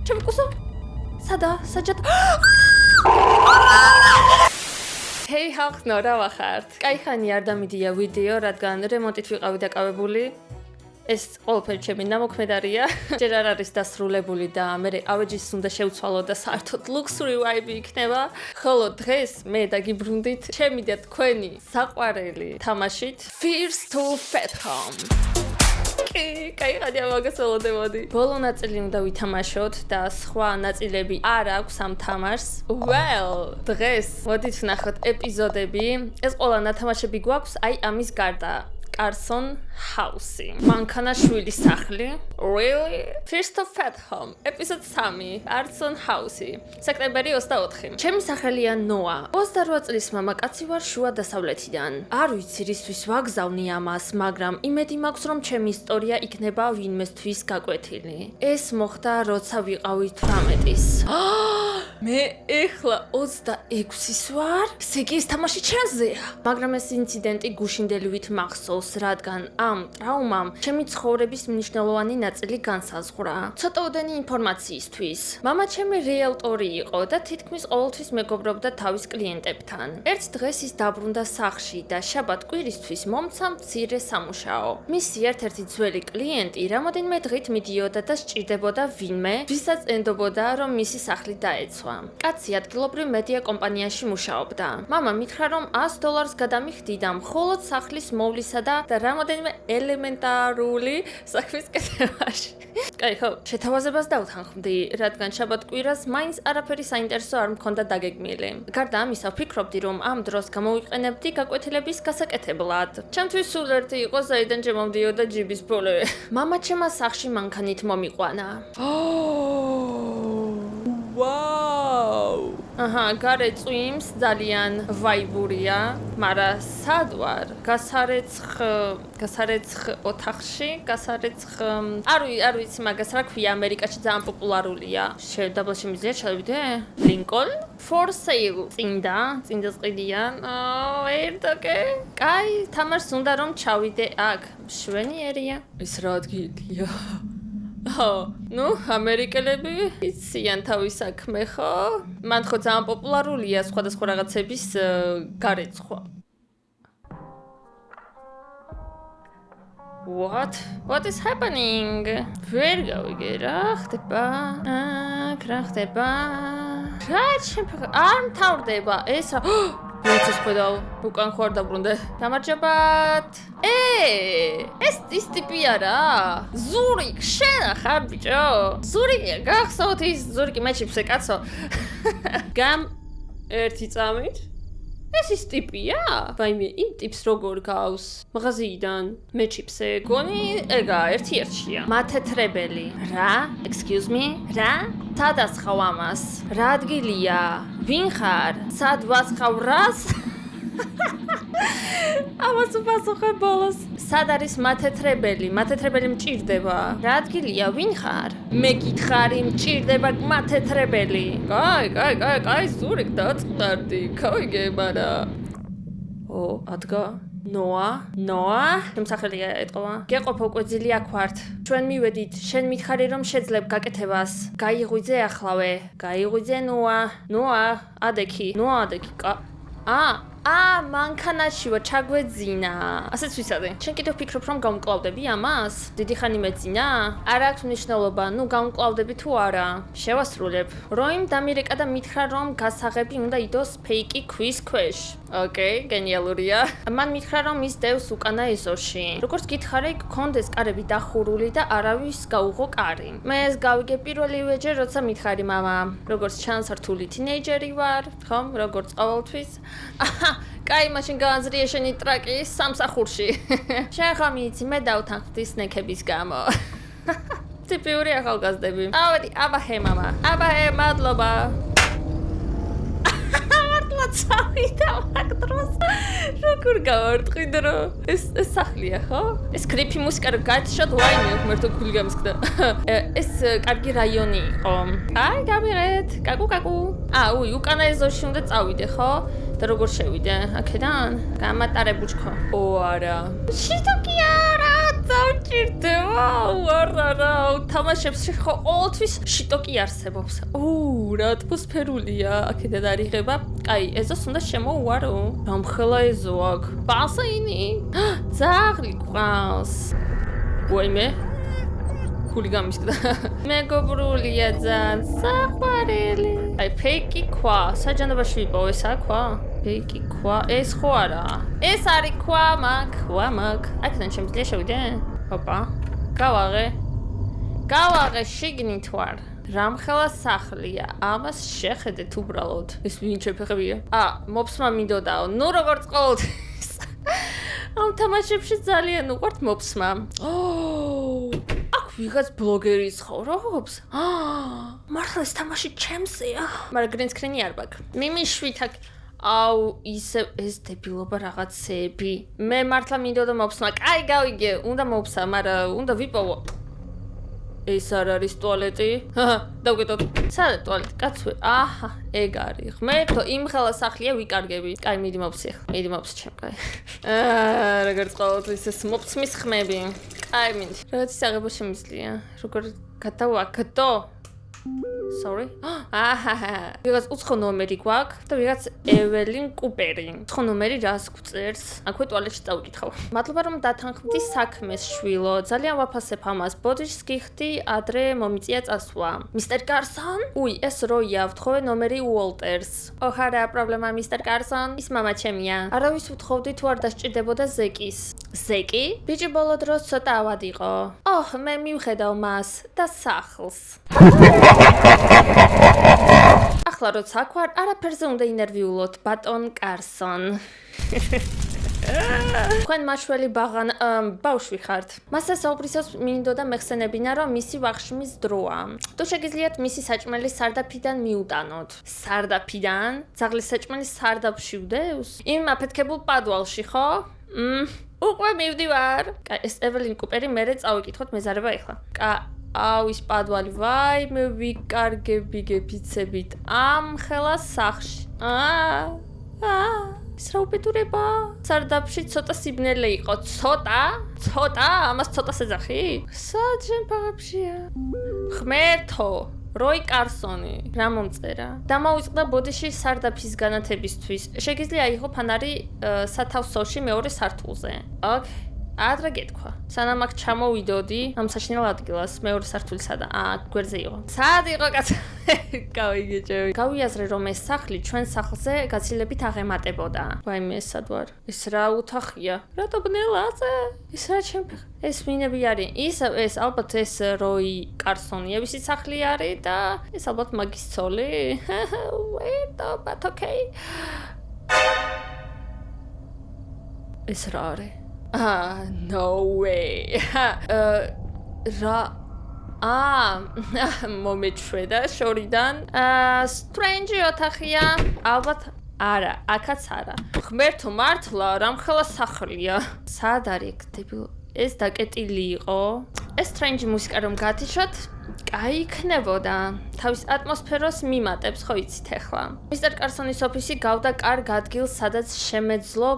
ჩემი კუსო. სადა? საჯად? Hey, ხალხო, რა ვახართ? კაიხანი არ დამიდია ვიდეო, რადგან რემონტით ვიყავი დაკავებული. ეს ყველაფერი ჩემი ნამოქმედარია. ჯერ არ არის დასრულებული და მე ავეჯის უნდა შევცვალო და საერთოდ luxury vibe იქნება. ხოლო დღეს მე დაგიბრუნდით ჩემი და თქვენი საყვარელი თამაშით Fears to Fathom. კაიხანი ამაგასალოდებოდი. ბოლო ნაწილი უნდა ვითამაშოთ და სხვა ნაწილები არ აქვს ამ თამაშს. Well, დღეს მოდით ვნახოთ ეპიზოდები. ეს ყველა ნათამაშები გვაქვს აი ამის გარდა. Carson House. მანქანაშვილის სახლი. Really? Fears to Fathom. Episode 3. Carson House. სექტემბერი 24. ჩემი სახელია ნოა. 28 წლის მამაკაცი ვარ შუა დასავლეთიდან. არ ვიცი რისთვის ვაგზავნი ამას, მაგრამ იმედი მაქვს რომ ჩემი ისტორია იქნება ვინმესთვის გაკვეთილი. ეს მოხდა როცა ვიყავი 18-ის. მე ეხლა 26-ის ვარ? ესე იგი ეს თამაში ჩემზეა. მაგრამ ეს ინციდენტი გუშინდელივით მახსოვს. რადგან ამ ტრაუმამ ჩემი ცხოვრების მნიშვნელოვანი ნაწილი განსაზღვრა. ცოტაოდენი ინფორმაციისთვის. მამა ჩემი რეალტორი იყო და თითქმის ყოველთვის მეგობრობდა თავის კლიენტებთან. ერთ დღეს ის დაბრუნდა სახლში და შაბათ-კვირისთვის მომცა მცირე სამუშაო. მისი ერთ-ერთი ძველი კლიენტი რამოდენიმე დღით მიდიოდა და სჭირდებოდა ვინმე, ვისაც ენდობოდა რომ მისი სახლი დაეცვა. კაცი ადგილობრივ მედია კომპანიაში მუშაობდა. მამა მითხრა რომ $100 გადამიხდი და მხოლოდ სახლის მოვლისა და რამოდენიმე ელემენტარული საქმის კეთებაში. კაი, ხო, შეთავაზებას დავთანხმდი, რადგან შაბათ-კვირას მაინც არაფერი საინტერესო არ მქონდა დაგეგმილი. გარდა ამისა, ვფიქრობდი, რომ ამ დროს გამოვიყენებდი გაკვეთილების გასაკეთებლად. ჩემთვის სულ ერთი იყო, საიდან შემომდიოდა ჯიბის ფული. მამა ჩემს სახლში მანქანით მომიყვანა. Wow! აჰა, გარე წვიმს ძალიან ვაიბურია, მაგრამ სად ვარ? გასარეცხ ოთახში, არ ვიცი მაგას რა ქვია, ამერიკაში ძალიან პოპულარულია. შემიძლია ჩავიდე? Lincoln for sale. წინდა წყიდიან. ერთოკე. კაი, თამაშს უნდა რომ ჩავიდე აქ. მშვენიერია. ეს რა ადგილია? ნუ ამერიკელები იციან თავის საქმე, ხო? მან ხო ძალიან პოპულარულია სხვადასხვა რაღაცების გარეცხვა. What is happening? ვერ გავიგე რა ხდება? რა ხდება? არ მთავრდება ეს რა? ეს ხედავ, უკან ხوار დაბრუნდე. გამარჯობათ. ეს ტიპი არა? ზურიკ, შენ ხარ ბიჭო? ზურიკია, გახსოვთ ის ზურიკი მეჩიფსე კაცო. გამ ერთი წამით? ეს ის ტიპია? ვაიმე, იმ ტიპს როგორ გავს? მაღაზიიდან მეჩიფსე გონი, ეგა ერთ-ერთია. მათეთრებელი. რა? Excuse me? რა? სად ასხავ ამას? რა ადგილია? ვინ ხარ? სად ვასხავ რას? ამას უპასუხებ ბოლოს. სად არის მათეთრებელი? მათეთრებელი მჭირდება. რა ადგილია? ვინ ხარ? მე გითხარი მჭირდება მათეთრებელი. კაი, ზურიკ დაწყდარდი. გავიგე, მარა. ადგა ნოა, შემსახელია ეტყობა. გეყოფ უკვე ძილი აქ ვართ. ჩვენ მივედით, შენ მითხარი რომ შეძლებ გაკეთებას. გაიღვიძე ახლავე. გაიღვიძე ნოა, ადექი. მანქანაში ვარ, ჩაგვეძინა. ასეც ვისადე. შენ კიდევ ვფიქრობ რომ გამკლავდები ამას? დიდი ხანი მეძინა? არ აქვს მნიშვნელობა, ნუ გამკლავდები თუ არა. შევასრულებ. როიმ დამირეკა და მითხრა რომ გასაღები უნდა იდოს ფეიკი ქვის ქვეშ. ოკეი, გენიალურია. მან მითხრა რომ ის დევს უკანა ეზოში. როგორც გითხარი, გქონდეს კარები დახურული და არავის გაუღო კარი. მე ეს გავიგე პირველივეჯერ, როცა მითხარი მამა. როგორც ჩანს, რთული თინეიჯერი ვარ, ხომ, როგორც ყოველთვის. კაი, მაშინ გააზრია შენი ტრაკი სამსახურში. შენ ხომ იცი, მე დავთანხმდი სნექების გამო. ტიპიური ახალგაზრდები. ავედი, აბაჰე მამა. აბაჰე, მადლობა. მართლაცავიდა მაგ დროს. როგორ გავარტყიდე რომ ეს სახლია, ხო? ეს კრიპი მუსიკა რო გაჩშოთ, ვაიმე, მერტო გული გამისკდა. ეს კარგი რაიონი იყო. აი, გამიღეთ. კაკუ. უკანა ეზოში უნდა წავიდე, ხო? და როგორ შევიდე? აქედან? გამატარე ბუჩქო. არა. შიტოკი არა. დავჭირდება. არა, თამაშებს ხო ყოველთვის შიტოკი არსებობს. რა ატმოსფერულია, აქედან არიღება. კაი, ეზოს უნდა შემოუარო. რამხელა ეზო აქ? ბასეინი? ძაღლი ყავს. ვაიმე. გული გამისკდა. მეგობრულია ძალიან, საყვარელი. აი, ფეიკი ქვა, საჯანდაბაში ვიპოვე ესა ქვა. ფეიკი ქვა, ეს ხო არა? ეს არის ქვა მაგ. აქედან შემიძლია შევიდე? ოპა. გავაღე შიგნით ვარ. რამხელა სახლია, ამას შეხედეთ უბრალოდ. ეს ვინ შეფეხებია? მოფსმა მინდოდაო. ნუ როგორც ყოველთვის. ამ თამაშებში ძალიან უყვართ მოფსმა. აქ ვიღაც ბლოგერი ცხოვრობს? მართლა ეს თამაში ჩემსია? მაგრამ green screen-ი არ მაქვს. მიმიშვით აქ ისე ეს დებილობა რაღაცეები. მე მართლა მინდოდა მოფსმა. კაი, გავიგე, უნდა მოფსა, მაგრამ უნდა ვიპოვო. ეს არ არის ტუალეტი? დავგეტოთ. სადა ტუალეტი? კაცვე. ეგ არის. ღმერთო, იმ ხელა სახლია ვიკარგები. კაი, მიდი მოფსი ახლა. მიდი მოფსი ჩემ, კაი. როგორც ყოველთვის ეს მოფსმის ხმები. კაი, მიდი. რაღაც აღება შემიძლია. როგორ გადავაკეთო? Sorry. ვიღაც უცხო ნომერი გვაქვს და ვიღაც ეველინ კუპერი. უცხო ნომერი რას გვწერს? აქვე ტუალეტში წავიკითხავ. მადლობა რომ დათანხმდი საქმეს, შვილო. ძალიან ვაფასებ ამას. ბოდიშს გიხდი, ადრე მომიწია წასვლა. მისტერ კარსონ? ეს როია, ვთხოვე ნომერი უოლტერს. არა, პრობლემა მისტერ კარსონ. ის მამა ჩემია. არავის ვთხოვდი თუ არ დასჭირდებოდა ზეკის. ზეკი? ბიჭი ბოლო დროს ცოტა ავად იყო. მე მივხედავ მას და სახლს. ახლა როცა აქ ვარ, არაფერზე უნდა ინერვიულოთ, ბატონ კარსონ. თქვენ მაშველი ბავშვი ხართ. მასა საუბრისას მინდოდა მეხსენებინა, რომ მისი ვახშმის დროა. თუ შეგიძლიათ მისი საჭმელი სარდაფიდან მიუტანოთ. სარდაფიდან? ძაღლის საჭმელი სარდაფში ვდევს? იმ აფეთქებულ პადვალში, ხო? უკვე მივდივარ. ეს ეველინ კუპერი, მერე წავიკითხოთ მეზარება ეხლა. ის პადვალი, ვაიმე, ვიკარგები გეფიცებით ამ ხელა სახლში. ის რა უბედურება? სარდაფში ცოტა სიბნელე იყო. ცოტა? ამას ცოტას ეძახი? საჩენ ფაღებშია. ღმერთო, როი კარსონი, რა მომწერა? დამოუწყდა ბოდიში სარდაფის განათებისთვის. შეგიძლია აიღო ფანარი სათავსოში მეორე სართულზე. ოკეი. ადრე გეთქვა. სანამ აქ ჩამოვიდოდი, ამ საშინელ ადგილას, მეორე სართული სადა? გვერდზე იყო. სად იყო კაცო? გავიგეჭევი. გავიაზრე რომ ეს სახლი ჩვენ სახლზე გაცილებით აღემატებოდა. ვაიმე, ეს სად ვარ? ეს რა უთახია? რატო ბნელაზე? ეს რა ჩემი? ეს მინები არის. ეს ალბათ ეს როი კარსონია, ვისი სახლი არის და ეს ალბათ მაგის ცოლი. but okay. ეს რა არის? No way. მომეჩვედა შორიდან. Strange ოთახია. ალბათ არა, აქაც არა. ღმერთო, მართლა რამხელა სახლია. სად არის დებილო? ეს დაკეტილი იყო. ეს Strange მუსიკა რომ გათიშოთ, კაი იქნებოდა. თავის ატმოსფეროს მიმატებს, ხო იცით ახლა. მისტერ კარსონის ოფისი გავდა კარგ ადგილს, სადაც შემეძლო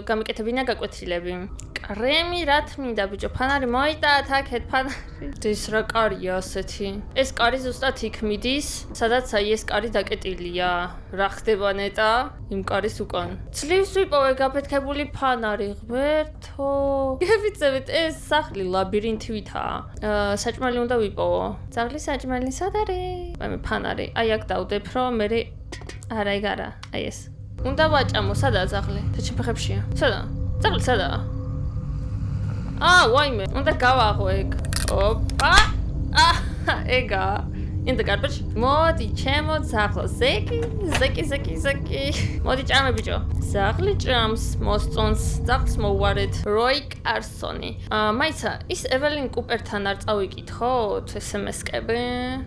გამიკეთებინა გაკვეთილები. კრემი რა თმინდა ბიჭო, ფანარი მოიტანთ აქეთ ფანარი. ეს რა კარია ასეთი? ეს კარი ზუსტად იქ მიდის, სადაც ეს კარი დაკეტილია. რა ხდება ნეტა? იმ კარის უკან. ძლივს ვიპოვე გაფეთქებული ფანარი, ღმერთო. გეფიცებით, ეს სახლი ლაბირინთვითაა. საჭმელი უნდა ვიპოვო. ძაღლის საჭმელი სად არის? მე ფანარი. აი აქ დავდებ, რომ მე არა ეგ არა. აი ეს. უნდა ვაჭამო, სადაა ძაღლი? თეჩიფეხებშია. სადა? ძაღლი სადაა? ვაიმე, უნდა გავაღო ეგ. ოპა! ეგა. In the garbage. მოდი, ჩემო ძაღლო, ზეკი. მოდი ჭამე ბიჭო. ძაღლი ჭამს, მოსწონს, ძაღლს მოუვარეთ. როი კარსონი. მაიცა, ის ეველინ კუპერთან არ წავიკითხოთ SMS-კები?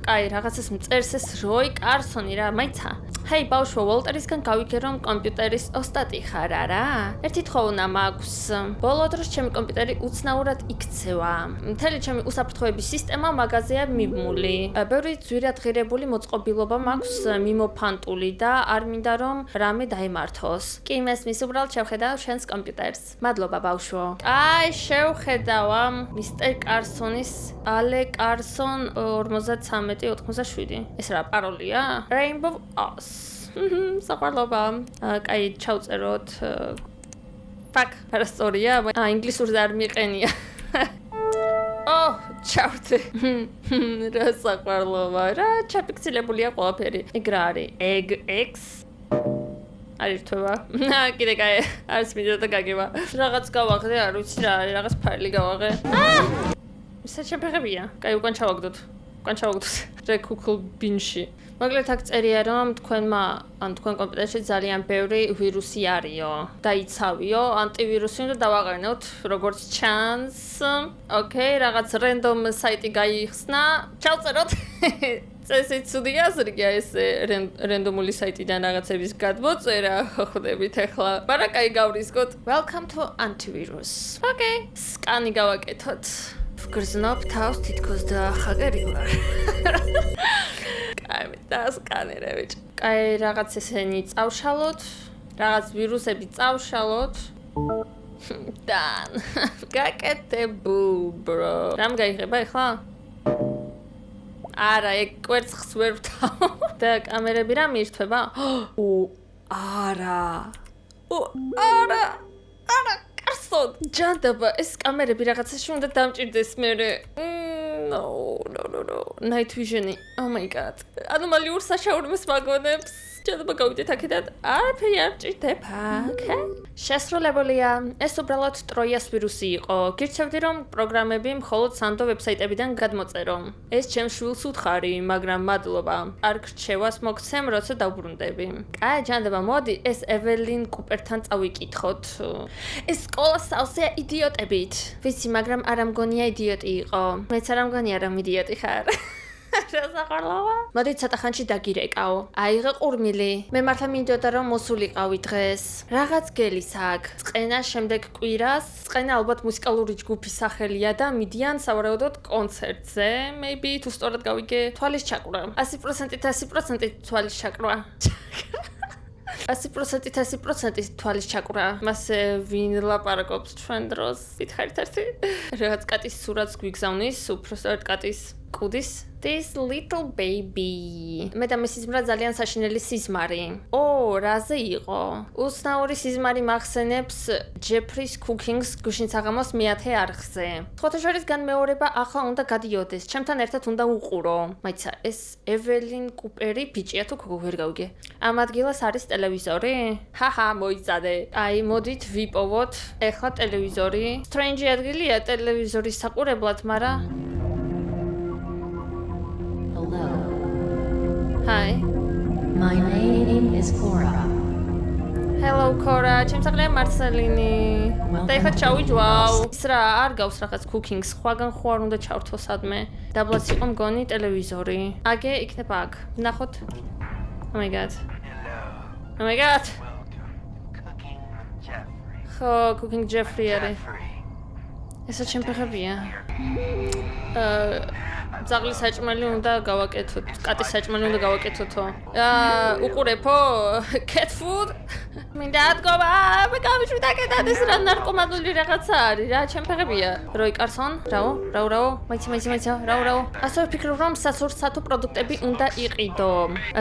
კაი, რაღაცას მწერს ეს როი კარსონი რა, მაიცა. ჰეი ბავშვო, ვოლტერისგან გავიგე რომ კომპიუტერის ოსტატი ხარ არა? ერთი თხოვნა მაქვს. ბოლო დროს ჩემი კომპიუტერი უცნაურად იქცევა. მთელი ჩემი უსაფრთხოების სისტემა მაგაზეა მიმული. ბევრი ძვირადღირებული მოწყობილობა მაქვს მიმოფანტული და არ მინდა რომ რამე დაემართოს. კი მესმის უბრალოდ შევხედავ შენს კომპიუტერს. მადლობა ბავშვო. აი შევხედავ ამ მისტერ კარსონის Ale Carson 53-87. ეს რა პაროლია? Rainbow Oz. საყვარლობა. კაი, ჩავწეროთ. Fuck, პარასტორია. ინგლისურზე არ მიყენია. Oh, ჩავწე. რა საყვარლობა. რა ჩაფიქსირებულია ყველაფერი. ეგ რა არის? Egg X არ ირთვება. კიდე კაი, არც მინდა და გაგება. რაღაც გავაღდე, არ ვიცი რა არის, რაღაც ფაილი გავაღე. საჩემფერებია. კაი, უკან ჩავაგდოთ. Recookel binში. მოკლედ აქ წერია რომ თქვენ კომპიუტერში ძალიან ბევრი ვირუსი არისო. დაიცავიო, ანტივირუსი უნდა დავაყენოთ, როგორც ჩანს. ოკეი, რაღაც random საიტი გაიხსნა. ჩავწეროთ. წესით ცუდია, ზრგია ეს რენდომული საიტიდან რაღაცების გადმოწერა, ხვდებით ახლა. მაგრამ კაი გავრისკოთ. Welcome to antivirus. ოკეი, სკანი გავაკეთოთ. გრძნობ თავს თითქოს დაახაგერი ვარ. კაი, დასკანერებიჭ. კაი, რაღაც ესენი წავშალოთ, რაღაც ვირუსები წავშალოთ. დან. გაკეთებულ, bro. რამ გაიღება ახლა? არა, ეგ კვერცხს ვერ ვთავ. და კამერები რა მიირთვება? არა. არა. ჯანდაბა, ეს კამერები რაღაცაში უნდა დამჭირდეს მერე. No. Night vision-ი. Oh my god. ანომალიურ საშაურმეს ვაგონებს. ჯანდაბა გავიდეთ აქედან. არაფერი არ ჭირდება. Okay. შესრულებულია. ეს უბრალოდ ტროიას ვირუსი იყო. გირჩევდი რომ პროგრამები მხოლოდ სანდო ვებსაიტებიდან გადმოწერო. ეს ჩემს შვილს უთხარი, მაგრამ მადლობა. არ გრჩევას მოგცემ, როცა დავბრუნდები. კაი, ჯანდაბა, მოდი ეს ეველინ კუპერთან წავიკითხოთ. ეს სკოლა სავსეა იდიოტებით. ვიცი, მაგრამ არ ამგონია იდიოტი იყო. მეც არ ამგონია რომ იდიოტი ხარ. რა საყვარლობა? მოდი ცოტა ხანში დაგირეკაო. აიღე ყურმილი. მე მართლა მინდოდა რომ მოსულიყავი დღეს. რაღაც გელის აქ. წყენა შემდეგ კვირას. წყენა ალბათ მუსიკალური ჯგუფის სახელია და მიდიან სავარაუდოდ კონცერტზე. Maybe თუ სწორად გავიგე, თვალის ჩაკვრა. 100% თვალის ჩაკვრა. 100% თვალის ჩაკვრა. მას ვინ ლაპარაკობს ჩვენ დროს? ითხარით ერთი? რაღაც კატის სურათს გვიგზავნის, უბრალოდ კატის კუდის. This little baby. მე და მისის ბრა ძალიან საშინელი სიზმარი. რაზე იყო? უცნაური სიზმარი მახსენებს Jeffrey's Cooking's გუშინ საღამოს მე-10 არხზე. ფოტოშორის განმეორება ახლა უნდა გადიოდეს. ჩემთან ერთად უნდა უყურო. მაიცა, ეს ეველინ კუპერი ბიჭია თუ გოგო ვერ გავიგე. ამ ადგილას არის ტელევიზორი? ჰაჰა, მოიცადე. აი, მოდით ვიპოვოთ ეხლა ტელევიზორი. Strange ადგილია ტელევიზორის საყურებლად, მაგრამ Hi. My name is Cora. Hello Cora, ჩემს აღლია მარცელინი. და ეხლა ჩავიჯვავ. ის რა არ გავს რაღაც cooking-ს, ხვაგან ხო არ უნდა ჩავრთო სადმე. დაბლაც იყო მგონი ტელევიზორი. აგე იქნება აქ. ნახოთ. Oh my god. Oh my god. ხო, Cooking Jeffrey არის. ესა ჩემფეხებია. ზაღლის საჭმელი უნდა გავაკეთოთ. კატის საჭმელი უნდა გავაკეთოთო. უყურებო? Cat food? მინდა ადგომა, მე გავიშვით აქედან ეს რა ნარკომანული რაღაცა არის, რა ჩემფეხებია. როი კარსონ? რაო? მაიცი, რაო. ასე ვფიქრობ რომ სასურსათო პროდუქტები უნდა იყიდო.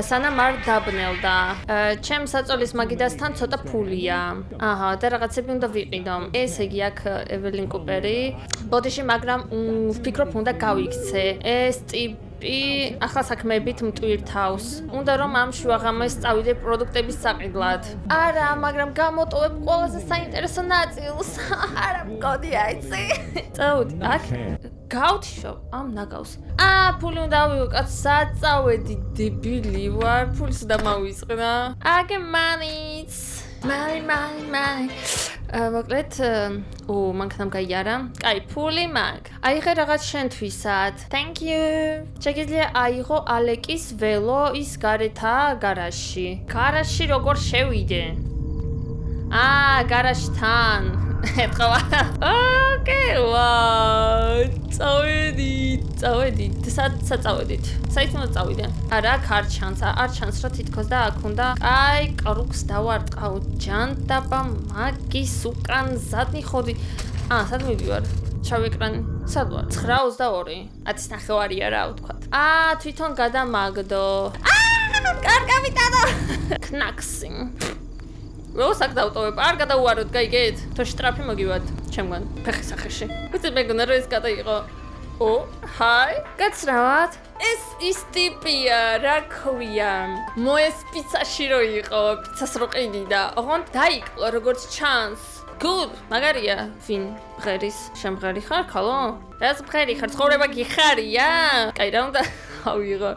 სანამ არ დაბნელდა. ჩემ საწოლის მაგიდასთან ცოტა ფულია. აჰა, და რაღაცები უნდა ვიყიდო. ესე იგი აქ ეველინ კუპერი. ბოდიში, მაგრამ ვფიქრობ უნდა გავიქცე. ეს ტიპი ახლა საქმეებით მტვირთავს. უნდა რომ ამ შუაღამეს წავიდე პროდუქტების საყიდლად. არა, მაგრამ გამოტოვებ ყველაზე საინტერესო ნაწილს. არა მგონი აიცი. წავდი აქ. გავთიშო ამ ნაგავს. ფული უნდა ავიღო, საწავედი დებილი ვარ, ფულს უნდა მოვისყნა. აგე მანიც. Money. მოკლედ, მანქანამ გაიარა. კაი, ფული მაგ. აიღე რაღაც შენთვისად. Thank you. შეგიძლია აიღო ალეკის ველო ის გარეთაა გარაჟში. გარაჟში როგორ შევიდე? გარაჟთან. ეთქვა. ოკეი, ვაუ. წავედით. სად წავედით? საით უნდა წავიდე? არა, არ ჩანს რა თითქოს და აქ უნდა. აი, კრუქს დავარტყავ ჯანდაბა მაგის უკან ზადნი ხოდი. სად მივივარ? ჩავეკრანი. სად ვარ? 9:22. 10:30-ია რა ვთქვათ. თვითონ გადამაგდო. კარგავიტანო. კნაქსი. როsak დავტოვებ, არ გადაუაროთ, გაიგეთ? თუ შტრაფი მოგივათ ჩემგან ფეხის სახეში. ვიცი მეგონა რომ ეს გადაიყო. ჰაი, გაცრავად. ეს ის ტიპია, რა ქვია. მოესპიცაში რო იყო, პიცას რო ყიდიდა. ოღონდ დაიკლო როგორც ჩანს. Good, მაგარია. ვინ ბღერის შემღერი ხარ, ხალო? რას ბღერი ხარ? ცხოვრება გიხარია? კაი, რა უნდა ავიღო.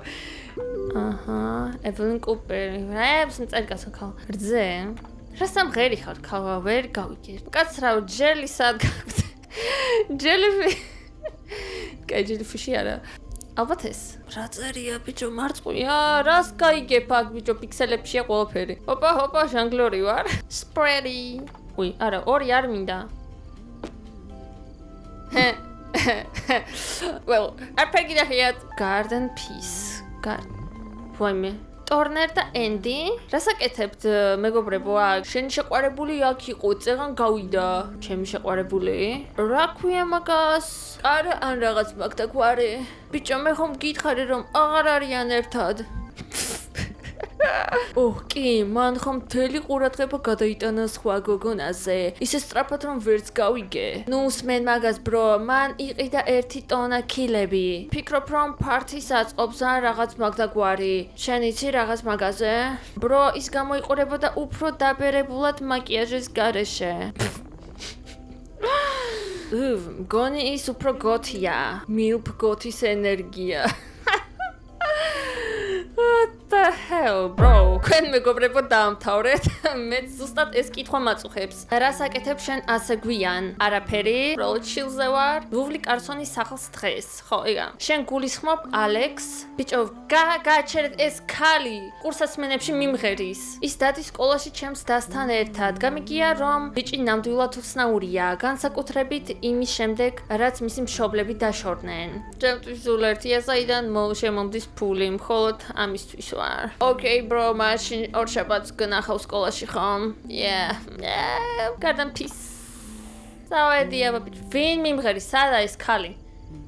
Evelyn Cooper. რებს წელი გასახალ. რძე. რა სამღერი ხარ, ხალო? ვერ გავიგე. კაცრავ, ჯელი სად გაქვთ? ჯელიფი. კაი, ჯელიფიში არა. ალბათ ეს. რა წერია, ბიჭო, მარწყვია? რას გაიგებ აქ, ბიჭო, პიქსელებშია ყველაფერი. ჰოპა, ჟანგლორი ვარ. Spready. არა, ორი არ მინდა. Well, არაფერი გახიათ. Garden Peace. ვაიმე. Turner და Andy. რასაკეთებთ, მეგობრებო, აქ? შენი შეყვარებული აქ იყო, წეგან გავიდა. ჩემი შეყვარებული? რა ქვია მაგას? არა, ან რაღაც მაგდაგვარი. ბიჭო, მე ხომ გითხარი რომ აღარ არიან ერთად. კი, მან ხომ მთელი ყურადღება გადაიტანა სხვა გოგონაზე. ისე სწრაფად რომ ვერც გავიგე. სმენ მაგას, bro, მან იყიდა 1 ტონა კილები. ფიქრობ რომ პარტის აწყობს ან რაღაც მაგდაგვარი. შენ იცი რაღაც მაგაზე? bro, ის გამოიყურებოდა უფრო დაბერებულად მაკიაჟის გარეშე. მგონი ის უფრო გოთია. მილფ გოთის ენერგია. What the hell, bro? When მეგობრებო დაამთავრეთ, მე ზუსტად ეს კითხვა მაწუხებს. რას აკეთებ შენ ასე გვიან? არაფერი, უბრალოდ ჩილზე ვარ. ვუვლი კარსონის სახლს დღეს. ხო, იგა. შენ გულისხმობ ალექს? ბიჭო, გააჩერეთ ეს ქალი. კურსასმენებში მიმღერის. ის დადის სკოლაში ჩემს დასთან ერთად. გამიგია რომ ბიჭი ნამდვილად უცნაურია, განსაკუთრებით იმის შემდეგ, რაც მისი მშობლები დაშორდნენ. ჩემთვის სულ ერთია, საიდან შემომდის ფული, მხოლოდ ამისთვის ვარ. Okay, bro, მაშინ ორ შაბათს გნახავ სკოლაში ხომ? Yeah. Garden Peace. წავედია, ვინ მიმღერის? სადა ეს ქალი?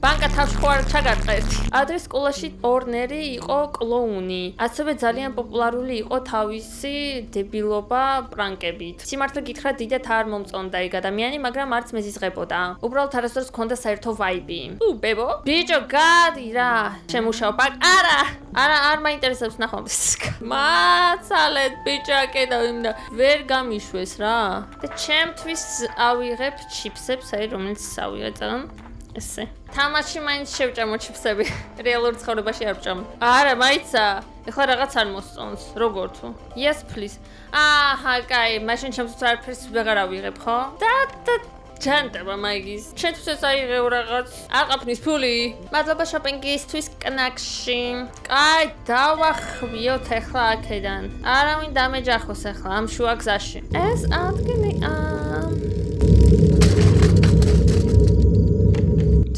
ბანკა თავში ხო არ ჩაგარტყა ერთი. ადრე სკოლაში ორნერი იყო კლოუნი. ასევე ძალიან პოპულარული იყო თავისი დებილობა პრანკებით. სიმართლე გითხრა, დიდად არ მომწონდა ეგ ადამიანი, მაგრამ არც მეზიზღებოდა. უბრალოდ არასდროს ჰქონდა საერთო ვაიბი. ბებო? ბიჭო, გადი რა. შემუშავებ აქ? არა, არ მაინტერესებს ნახავდეს. მაცალეთ ბიჭო, კიდევ იმდა. ვერ გამიშვეს რა. და ჩემთვის ავიღებ ჩიფსებს, რომელიც ავიღე წამ. ესე. თამაში მაინც შევჭამო ჩიფსები. რეალურ ცხოვრებაში არ ვჭამ. არა, მაიცა. ეხლა რაღაც არ მოსწონს. როგორ თუ? Yes, please. კაი, მაშინ ჩემთვის არაფერს ვეღარ ავიღებ, ხო? და ჯანტება მაგის. შენთვის აიღეო რაღაც. აყაფნის ფული. მადლობა შოპინგისთვის კნაკში. კაი, დავახვიოთ ეხლა აქედან. არავინ დამეჯახოს ეხლა ამ შუა გზაში. ეს ადგილია.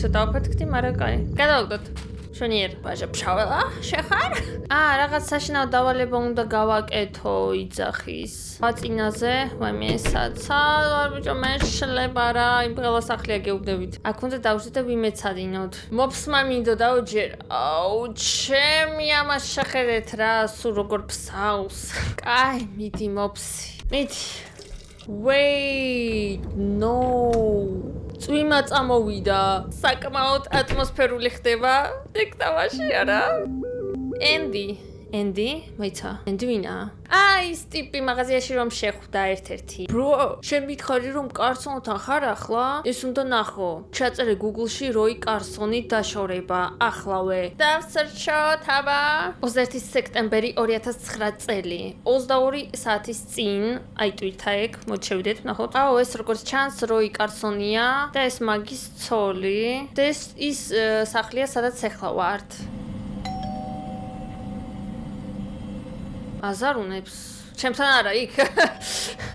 დავფეთქდი, მაგრამ კაი. გადავაგდოთ. შვენიერ ბაჟა ფშაველა, შეხარ? რაღაც საშინაო დავალება უნდა გავაკეთო იძახის. ვაწინაზე, ვაიმე საცალ, ბიჭო, მე შლება რა, იმ ყველასახლია გეუბნებით. აქ უნდა დავждეთ და ვიმეცადინოთ. მოფსმა მინდოდაო ჯერ. ჩემი ამას შეხედეთ რა, სულ როგორ ფსავს. კაი, მიდი მოფსი. მიდი. Wait, no. წვიმა წამოვიდა. საკმაოდ ატმოსფერული ხდება. ეგ თავაში არა. Andy, ენდი მოიცა ენდი ვინა ის ტიპი მაღაზიაში რომ შეხვდა ერთ-ერთი bro შენ მითხარი რომ კარსონთან ხარ ახლა ეს უნდა ნახო ჩაწერე Google-ში როი კარსონი დაშორება ახლავე დავსერჩოთ აბა 21 სექტემბერი 2009 წელი 22 საათის წინ აი ტვირთა ეგ მოჩევდეთ ნახოთ ეს როგორც ჩანს როი კარსონია და ეს მაგის ცოლი და ის სახლია სადაც ეხლა ვართ აზარუნებს ჩემთან არა იქ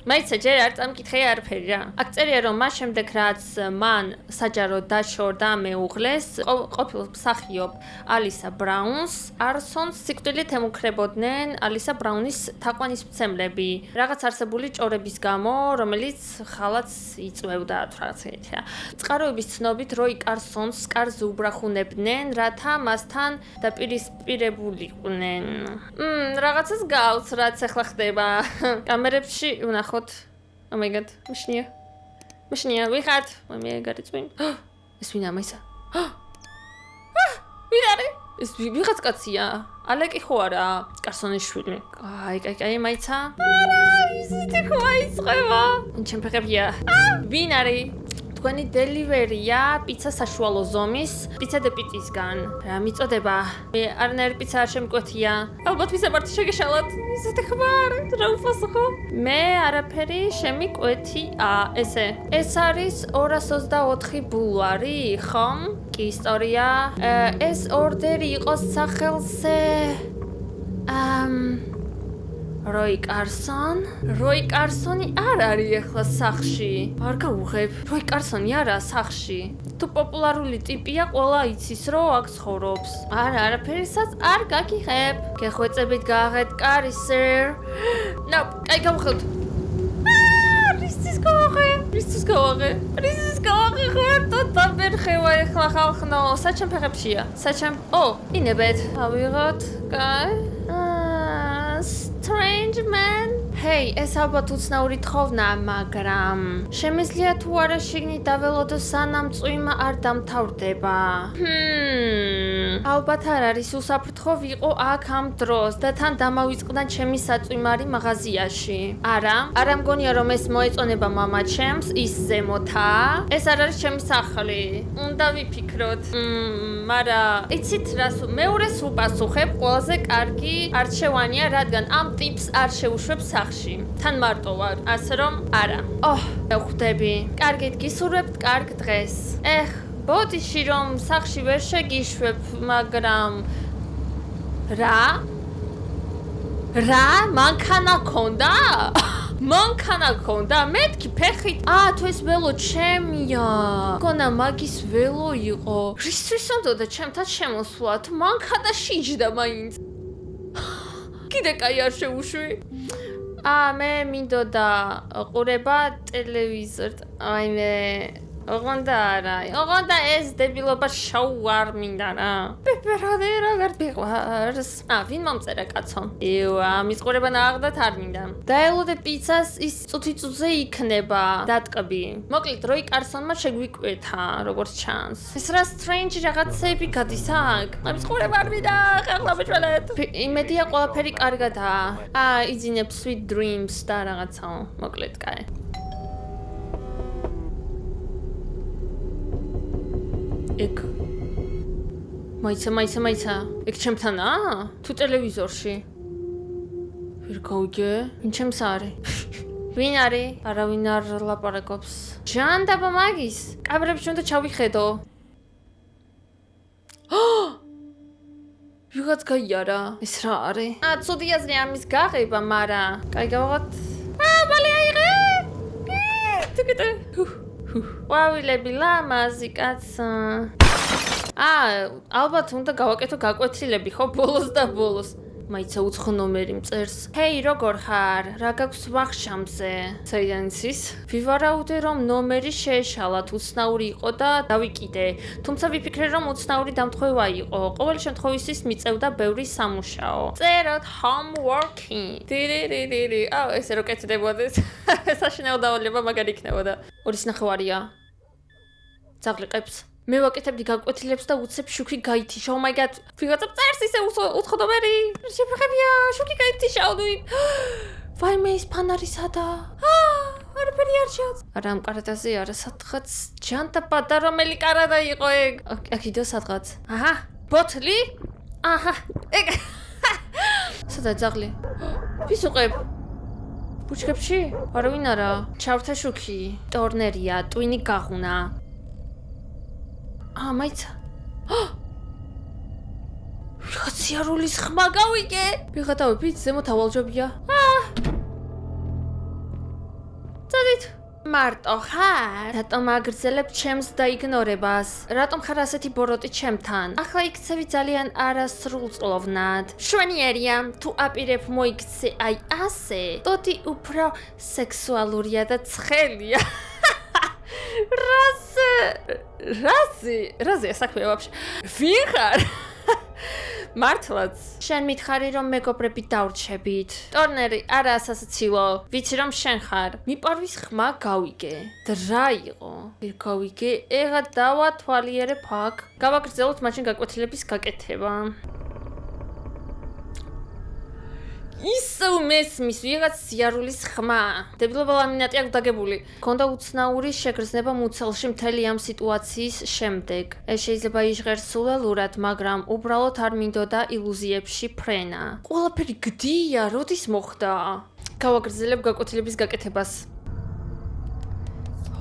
მაიცა ჯერ არ წამკითხე არაფერი რა აქ წერია რომ მას შემდეგ რაც მან საჯაროდ დაშორდა მეუღლეს ყოფილ მსახიობ ალისა ბრაუნს არსონს სიკვდილით ემუქრებოდნენ ალისა ბრაუნის თაყვანისმცემლები რაღაც არსებული ჭორების გამო რომელიც ხალათს იწვევდა რაღაც ეგეთია წყაროების ცნობით როი კარსონს კარზე უბრახუნებდნენ რათა მასთან დაპირისპირებულიყვნენ რაღაცას გავს რაც ახლა ხდება კამერებში ვნახოთ Oh my god, მაშინია, ვიხართ. მე გარიწვინ. ეს ვინ ამისა? ვინ არის? ეს ვიღაც კაცია. ალეკი ხო არა? კარსონის შვილი. აი, მაიცა. არა, ისეთი ხო აიწყება. ჩემ ფეხებია. ვინ არის? თქვენი დელივერია პიცა საშუალო ზომის პიცა და პიტისგან. რა მიწოდება? მე არნაირი პიცა არ შემკვეთია. ალბათ ვისებართ შეგეშალათ. ისეთი ხმარ. რა უფასო? მე არაფერი შემიკვეთია. ეს არის 224 ბულვარი, ხომ? კი ისტორია. ეს ორდერი იყო სახელზე როი კარსონი არ არის ახლა სახლში. არ გავუღებ. როი კარსონი არა სახლში. თუ პოპულარული ტიპია, ყველა იცის, რომ აქ ცხოვრობს. არაფერისაც არ გაგიღებ. გეხვეწებით გააღეთ კარი, sir. კაი გავხელთ. რისთვის გავაღე ხوارდო დაბერხევა ახლა ხალხნო. საჩემ ფეხებშია. ინებეთ. ავიღოთ. კაი. Strange man. Hey, ეს ალბათ უცნაური თხოვნა, მაგრამ შემიძლია თუ არა შიგნით დაველოდო სანამ წვიმა არ დამთავრდება. ალბათ არ არის უსაფრთხო ვიყო აქ ამ დროს და თან დამავიწყდა ჩემი საწვიმარი მაღაზიაში. არა მგონია რომ ეს მოეწონება მამაჩემს ის ზემოთა. ეს არ არის ჩემი სახლი. უნდა ვიფიქროთ. მარა იცით რას მეორეს უპასუხებ ყველაზე კარგი არჩევანია რადგან ამ ტიპს არ შეუშვებს სახლში. თან მარტო ვარ, ასე რომ არა. ხვდები. კარგით გისურვებთ კარგ დღეს. ბოდიში რომ სახლში ვერ შეგიშვებ, მაგრამ რა? მანქანა ქონდა? მანქანა ქონდა? მეთქი ფეხით. თუ ეს ველო ჩემია. გონა მაგის ველო იყო. რისთვის უნდა ჩემთან შემოსვლა? თუ მანქანა შეიჯდა მაინც. კიდე კაი არ შეუშვი. მე მინდოდა ყურება ტელევიზორს. ოღონდა ეს დებილობა შოუ არ მინდა რა. პეპერონი როგორ მიყვარს. ვინ მომწერა კაცო? ამის ყურება ნახდათ არ მინდა. დაელოდე პიცას ის წუთი-წუთზე იქნება დატკბი. მოკლედ როი კარსონმა შეგვიკვეთა როგორც ჩანს. ეს რა strange რაღაცები გადის აქ. ამის ყურება არ მინდა. ახლა მეჭვალეთ. იმედია ყველაფერი კარგადაა. იძინებს sweet dreams და რაღაცაო. მოკლედ კაი. ეგ მაიცა ეგ ჩემთანა? თუ ტელევიზორში? ვერ გავიგე? ვინ ჩემს არის? ვინ არის? არავინ არ ლაპარაკობს. ჟანდაბა მაგის? კამერებში უნდა ჩავიხედო. ვიღაც გაიარა. ეს რა არის? ცუდი აზრი ამის გაღება, მარა. კაი გავაღოთ. მალე აიღე. თუკიტე. ყვავილები ლამაზი კაცო. ალბათ უნდა გავაკეთო გაკვეთილები ხო ბოლოს და ბოლოს. მაიცა უცხო ნომერი მწერს. ჰეი, როგორ ხარ? რა გაქვს ვახშამზე? საიდან იცის? ვივარაუდე რომ ნომერი შეეშალათ, უცნაური იყო და დავიკიდე. თუმცა ვიფიქრე რომ უცნაური დამთხოვა იყო. ყოველ შემთხვევაში ის მიწევდა ბევრი სამუშაო. წეროთ homeworking. ესე რო კეთდებოდეს. საშინაო დავალება მაგარი იქნებოდა. 2.5-ია. ძაღლი ყებს. მე ვაკეთებდი გაკვეთილებს და უცებ შუქი გაითიშა. Oh my god. ვიღაცა წერს ისე უცხოდობერი. შეფეხებია, შუქი გაითიშაოდვი. ვაიმე ის ფანარი სადა? არაფერი არ ჩანს. არა ამ კარადაზე არა სადღაც ჯანტა პატარა რომელი კარადა იყო ეგ. აქ სადღაც. აჰა, ბოთლი? აჰა. ეგ. სადა ძაღლი? ვის უყებ? ბუჩქებში? არავინ არა. ჩავრთა შუქი. ტორნერია, ტვინი გაღუნა. მაიცა. ხაციარულის ხმა გავიგე. ვიღატავებით ზემოთ ავალჯობია. წადით. მარტო ხარ? რატომ აგრძელებ ჩემს დაიგნორებას? რატომ ხარ ასეთი ბოროტი ჩემთან? ახლა იქცევი ძალიან არასრულწლოვნად. შვენიერია, თუ აპირებ მოიქცე აი ასე. ტოტი უფრო სექსუალურია და ცხელია. რაზე საქმე ვაფშე? ვინ ხარ? მართლაც შენ მითხარი რომ მეგობრები დავრჩებით. ტორნერი არა ასაცილო. ვიცი რომ შენ ხარ. მიპარვის ხმა გავიგე. დრა იყო. გავიგე, ეხა დავათვალიერებ აქ. გავაგრძელოთ მაშინ გაკვეთილების გაკეთება. ისევ მესმის ვიღაც სიარულის ხმა. დებილობა ლამინატი აქვს დაგებული. ქონდა უცნაური შეგრძნება მუცელში მთელი ამ სიტუაციის შემდეგ. ეს შეიძლება იჟღერს სულელურად, მაგრამ უბრალოდ არ მინდოდა ილუზიებში ფრენა. ყველაფერი გდია, როდის მოხდა? გავაგრძელებ გაკვეთილების გაკეთებას.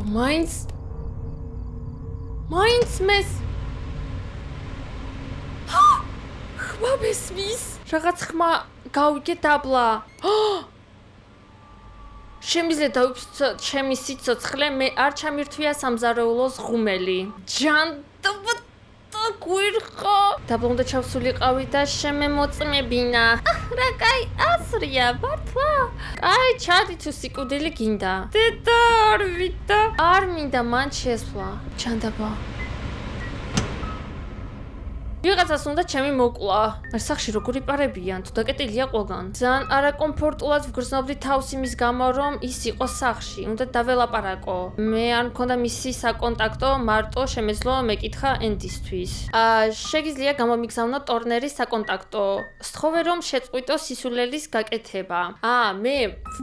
მაინც მეს. ხმა მესმის. რაღაც ხმა გავიგე დაბლა. შემიძლია დავიფიცო ჩემი სიცოცხლე, მე არ ჩამირთვია სამზარეულოს ღუმელი. ჯანტა გვირხო. დაბლა უნდა ჩავსულიყავი და შემემოწმებინა. რა კაი ასრია, მართლა? კაი, ჩადი თუ სიკვდილი გინდა. დედა არ ვიდა. არ მინდა მან შესვლა. ჯანდაბა. ვიღაცას უნდა ჩემი მოკლა. არ სახში როგორი პარებიან, თუ დაკეტილია ყველგან. ძალიან არაკომფორტულად ვგრძნობდი თავს იმის გამო, რომ ის იყო სახში. უნდა დაველაპარაკო. მე არ მქონდა მისი საკონტაქტო, მარტო შემეძლო მეკითხა ენდისთვის. შეგიძლია გამომიგზავნო ტორნერის საკონტაქტო. სთხოვე რომ შეწყვიტო სისულელის გაკეთება. მე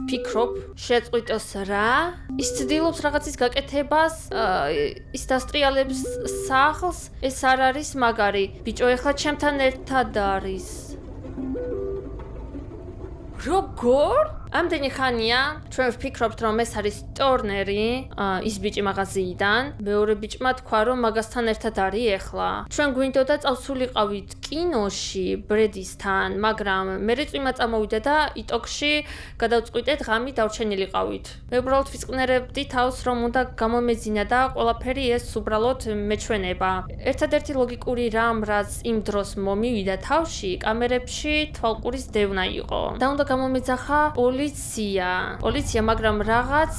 ვფიქრობ, შეწყვიტოს რა? ის ცდილობს რაღაცის გაკეთებას, ის დასტრიალებს სახლს, ეს არ არის მაგარი. ბიჭო, ეხლა ჩემთან ერთად არის. როგორ? ამდენი ხანია, ჩვენ ვფიქრობთ, რომ ეს არის ტორნერი, ის ბიჭი მაღაზიიდან. მეორე ბიჭმა თქვა, რომ მაგასთან ერთად არის ეხლა. ჩვენ გვინდოდა წავსულიყავით კინოში ბრედისთან, მაგრამ მერე წვიმა წამოვიდა და იტოქში გადავწყვიტეთ ღამი დავრჩენილიყავით. მე უბრალოდ ვისყნერებდი თავს, რომ უნდა გამომეძინა და ყველაფერი ეს უბრალოდ მეჩვენება. ერთადერთი ლოგიკური რამ, რაც იმ დროს მომივიდა თავში, კამერებში თვალყურის დევნა იყო. და უნდა გამომეძახა პოლიცია, მაგრამ რაღაც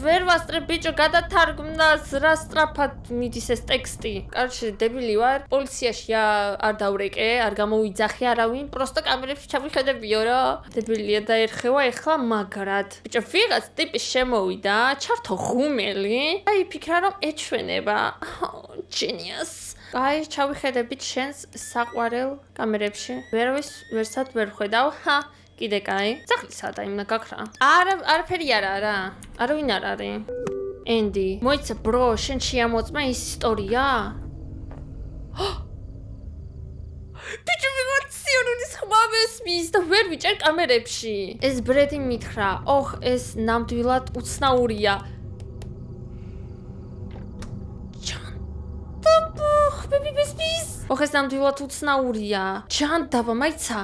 ვერ ვასწრებ ბიჭო, გადათარგმნას, რა სწრაფად მიდის ეს ტექსტი. კარში დებილი ვარ, პოლიციაში არ დავრეკე, არ გამოვიძახე არავინ, პროსტო კამერებში ჩავიხედებიო რა. დებილია და ერხევა ეხლა მაგრად. ბიჭო, ვიღაც ტიპი შემოვიდა, ჩართო ღუმელი. აი, ფიქრა რომ ეჩვენება. Genius. აი, ჩავიხედებით შენს საყვარელ კამერებში. ვერსად ვერ ხედავ. კიდე კაი. ძაღლი სადა იმნა გაქრა. არაფერი არა. არავინ არ არის. ენდი, მოიცა ბრო, შენ შეამოწმა ის ისტორია? ბიჭო, ვიღაც სიარულის ხმა მესმის და ვერ ვიჭერ კამერებში. ეს ბრედი მითხრა, ეს ნამდვილად უცნაურია. ხმები მესმის. ეს ნამდვილად უცნაურია. ჯანდაბა, მაიცა.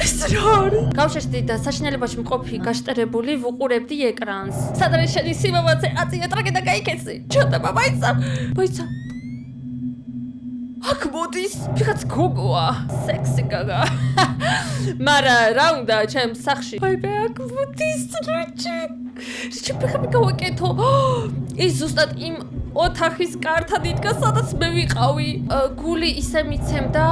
ეს რა არის? გავშეშდი და საშინელებაში მყოფი გაშტერებული ვუყურებდი ეკრანს. სად არის შენი სიმამაცე? აწია ტრაკე და გაიქეცი. ჯანდაბა, მაიცა. აქ მოდის, ვიღაც გოგოა. სექსი გოგო. მარა რა უნდა ჩემს სახში? მე აქ მოდის როჭი. შეფეხები გავაკეთო. ის ზუსტად იმ ოთახის კარტად იდგა, სადაც მე ვიყავი. გული ისე მიცემდა,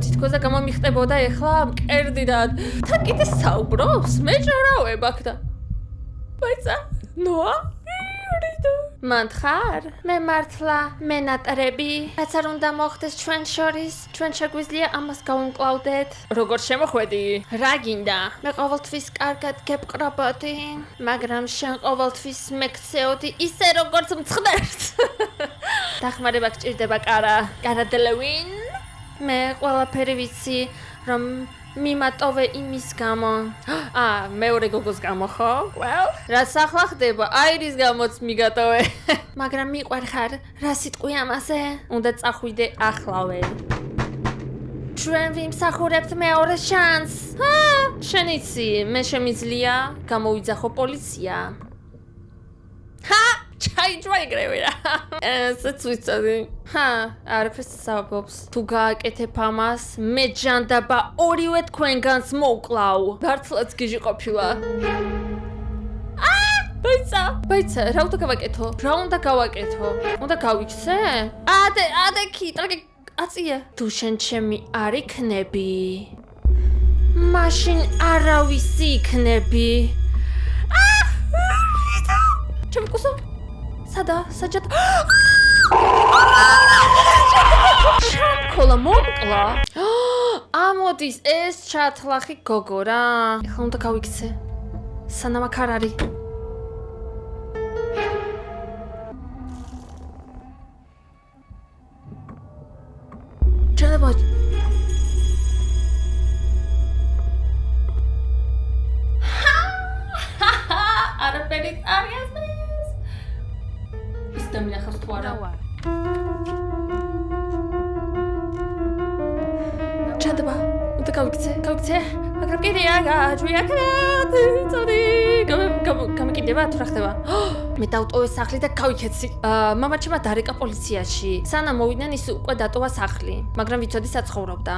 თითქოს და გამომიხტებოდა ეხლა მკერდიდან. თან კიდე საუბრობს? მე ჭარავებ აქ და. ბაიცა, ნოა? მან ხარ? მე მართლა, მე ნატრები. რაც არ უნდა მოხდეს ჩვენ შორის, ჩვენ შეგვიძლია ამას გავუმკლავდეთ. როგორ შემოხვედი? რა გინდა? მე ყოველთვის კარგად გეპყრობოდი, მაგრამ შენ ყოველთვის მეკცეოდი ისე როგორც მცხდერს. დახმარება გჭირდება კარა. კარა დელევინ? მე ყველაფერი ვიცი, რომ მიმატოვე იმის გამო. მეორე გოგოს გამო ხო? რაც ახლა ხდება, აირის გამოც მიგატოვე. მაგრამ მიყვარ ხარ, რა სიტყვი ამაზე? უნდა წახვიდე ახლავე. ჩვენ ვიმსახურებთ მეორე შანსს. შენ იცი, მე შემიძლია გამოვიძახო პოლიცია. ჩაიჯვა ეგრევე რა. ესეც ვიცოდი. არაფერს საუბრობს. თუ გააკეთებ ამას, მე ჯანდაბა ორივე თქვენგანს მოვკლავ. გართლაც გიჟი ყოფილა. ბაიცა, რა უნდა გავაკეთო? უნდა გავიქცე? ადე კიტრაკი აწია. თუ შენ ჩემი არ იქნები, მაშინ არავისი იქნები. ჩემი კუსო სადა საჯად ქოლა მომკლა ამოდის ეს ჩათლახი გოგო რა ეხლა უნდა გავიქცე სანამ აქ არ არის ჩადება არაფერი არის და მინახავს თუ არა. ჩადება, უნდა გავიქცე, მაგრამ კიდე აგაჯვია კრატი, გამიკიდება თუ რა ხდება? მე დავტოვე სახლი და გავიქეცი. მამაჩემმა დარეკა პოლიციაში. სანამ მოვიდნენ ის უკვე დატოვა სახლი, მაგრამ ვიცოდი საცხოვრობდა.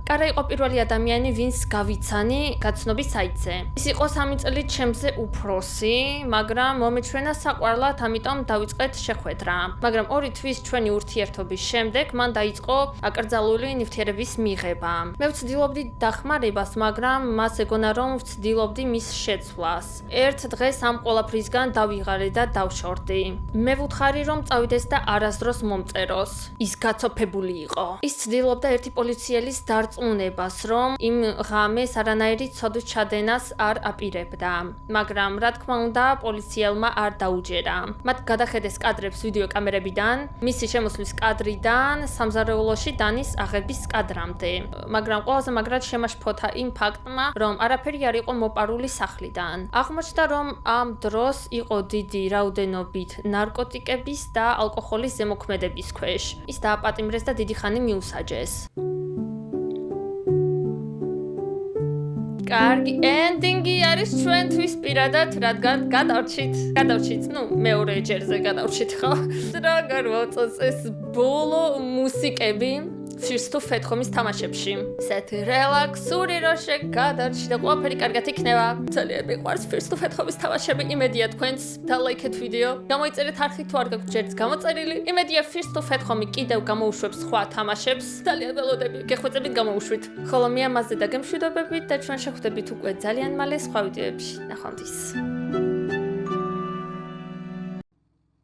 კარა იყო პირველი ადამიანი, ვინც გავიცანი გაცნობის საიტზე. ის იყო 3 წელი ჩემზე უფროსი, მაგრამ მომეჩვენა საყვარლად, ამიტომ დავიწყეთ შეხვედრა. მაგრამ 2 თვის ჩვენი ურთიერთობის შემდეგ მან დაიწყო აკრძალული ნივთიერების მიღება. მე ვცდილობდი დახმარებას, მაგრამ მას ეგონა რომ ვცდილობდი მის შეცვლას. ერთ დღეს ამ ყველაფრისგან დავიღარე და დავშორდი. მე ვუთხარი რომ წავიდეს და არასდროს მომწეროს. ის გაცოფებული იყო. ის ცდილობდა ერთი პოლიციელის დარწმუნებას, რომ იმ ღამეს არანაირი ცოდვის ჩადენას არ აპირებდა. მაგრამ რა თქმა უნდა, პოლიციელმა არ დაუჯერა. მათ გადახედეს კადრებს ვიდეო კამერებიდან, მისი შემოსვლის კადრიდან, სამზარეულოში დანის აღების კადრამდე. მაგრამ ყველაზე მაგრად შემაშფოთა იმ ფაქტმა, რომ არაფერი არ იყო მოპარული სახლიდან. აღმოჩნდა, რომ ამ დროს იყო დიდი რაოდენობით ნარკოტიკების და ალკოჰოლის ზემოქმედების ქვეშ. ის დააპატიმრეს და დიდი ხანი მიუსაჯეს. კარგი ენდინგი არის ჩვენთვის პირადად, რადგან გადავრჩით, მეორე ჯერზე გადავრჩით ხო? როგორ მოწესეს ბოლო მუსიკები First to Fethomis თამაშებში. ისეთი რელაქსური რო შეგადარჩი და ყველაფერი კარგად იქნება. ძალიან მიყვარს First to Fethomis თამაშები, იმედია თქვენს დალაიქეთ ვიდეო. გამოიწერეთ არხი თუ არ გაქვთ ჯერიც გამოწერილი. იმედია First to Fethomi კიდევ გამოუშვებს სხვა თამაშებს. ძალიან ველოდები, გეხვეწებით გამოუშვით. ხოლო მე ამაზე და გემშვიდობებით და ჩვენ შეხვდებით უკვე ძალიან მალე სხვა ვიდეოებში. ნახვამდის.